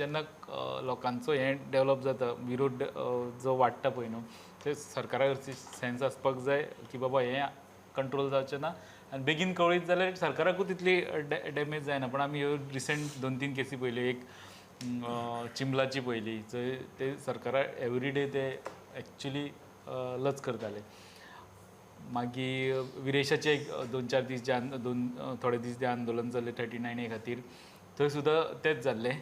जेन्ना लोकांचो हे डेव्हलप जाता विरोध जो वाडटा पळय न्हू ते सरकारा कडची सेन्स आसपाक जाय की बाबा हे कंट्रोल जावचें ना आनी बेगीन कळयत जाल्यार सरकाराकूय तितली डॅमेज जायना. पण आमी ह्यो रिसंट 2-3 केसी पळयल्यो. एक चिंबलाची पळयली जंय ते सरकारा एवरीडे ते एक्चुली लज करताले. मागीर विरेशाचे एक 2-4 दीस जे थोडे दीस जे आंदोलन जाल्लें 39A खातीर थंय सुद्दां तेंच जाल्लें.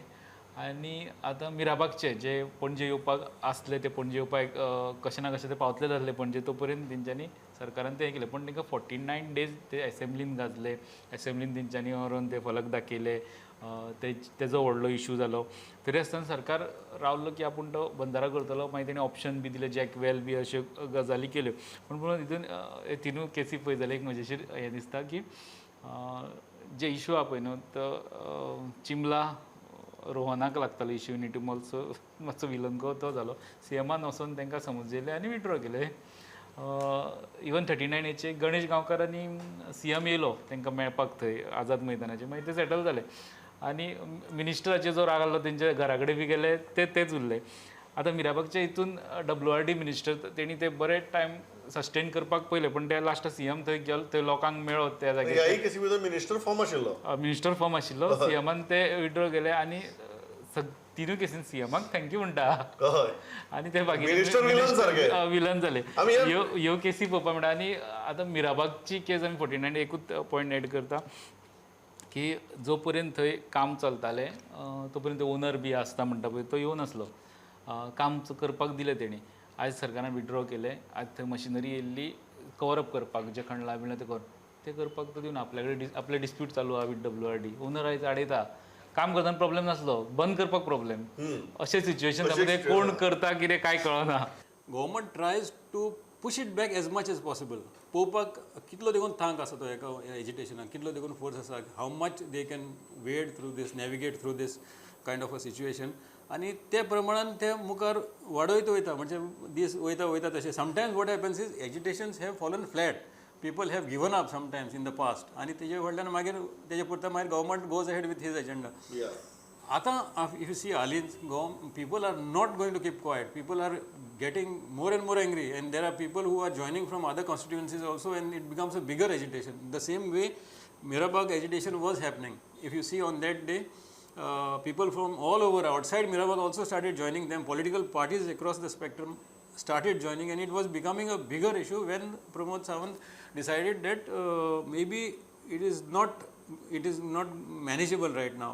आनी आतां मिराबागचे जे पणजे येवपाक आसले ते पणजे येवपाक कशें ना कशें ते पावतले जाल्ले पणजे तो पर्यंत तेंच्यांनी सरकारान तें केलें. पण तांकां 49 डेज ते एसेंब्लीन गाजले. एसेंब्लीन तेंच्यांनी व्हरून ते फलक दाखयले. तेजो व्हडलो इशू जालो. तरी आसतना सरकार रावल्लो की आपूण तो बंदारा करतलो. मागीर तेणी ऑप्शन बी दिले जॅक वेल बी अश्यो गजाली केल्यो. पण हितून तिनूय केसी पळय जाल्यार एक मजेशीर हें दिसता की जे इशू आहा पळय न्हू तो चिंबला रोहनाक लागतालो इशू नीट मातसो विलंगो तो जालो. सीएमान वचोन तांकां समजयलें आनी विड्रॉ केलें. इवन 39Aचे गणेश गांवकारांनी सीएम येयलो तांकां मेळपाक थंय आझाद मैदानाचेर. मागीर ते सेटल जाले आनी मिनिस्टराचे जो राग आहलो तेंचे घरा कडेन बी गेले तेच उरले. आतां मिराबागच्या हितून WRD मिनिस्टर तेणी ते बरे टायम सस्टेन करपाक पयले. पण ते लास्ट सीएम थंय गेलो थंय लोकांक मेळ्ळो त्या जाग्यार मिनिस्टर फॉर्म आशिल्लो. सीएमान ते विड्रॉ केले आनी तिनूय केसीन सीएमाक थँक्यू म्हणटा आनी ते बाकी विलन जाले. ह्यो केसी पळोवपाक मेळटा. आनी आतां मिराबागची केस आमी 49 एकूच पॉयंट एड करता की जो पर्यंत थंय काम चलतालें तो पर्यंत ओनर बी आसता म्हणटा पळय तो येवं नासलो. काम करपाक दिलें तेणी. आयज सरकारान विड्रॉ केलें. आयज थंय मशिनरी येयल्ली कवरअप करपाक जे खणला बिणला ते करपाक तो दिवना. आपले डिस्प्यूट चालू आहा विथ WRD. ओनर आयज आडयता. काम करतना प्रॉब्लेम नासलो, बंद करपाक प्रॉब्लेम. अशें सिच्युएशन मध्ये कोण करता कितें कांय कळना. Government tries to push it back as much as possible. पळोवपाक कितलो देखून थांक आसा तो एका एजिटेशनाक, कितलो देखून फोर्स आसा, how much they can wade through this, navigate through this kind of a situation. आनी ते प्रमाणान ते मुखार वाडयत वयता. म्हणजे दीस वयता तशें. Sometimes what happens is agitations have fallen flat. People have given up sometimes in the past. आनी तेजे कडल्यान मागीर तेजे पुरता मागीर government goes ahead with his agenda. आतां इफ यू सी हालींच people are not going to keep quiet. People are getting more and more angry, and there are people who are joining from other constituencies also, and it becomes a bigger agitation. The same way Mirabag agitation was happening. If you see on that day, people from all over outside Mirabag also started joining them. Political parties across the spectrum started joining, and it was becoming a bigger issue when Pramod Sawant decided that maybe it is not manageable right now.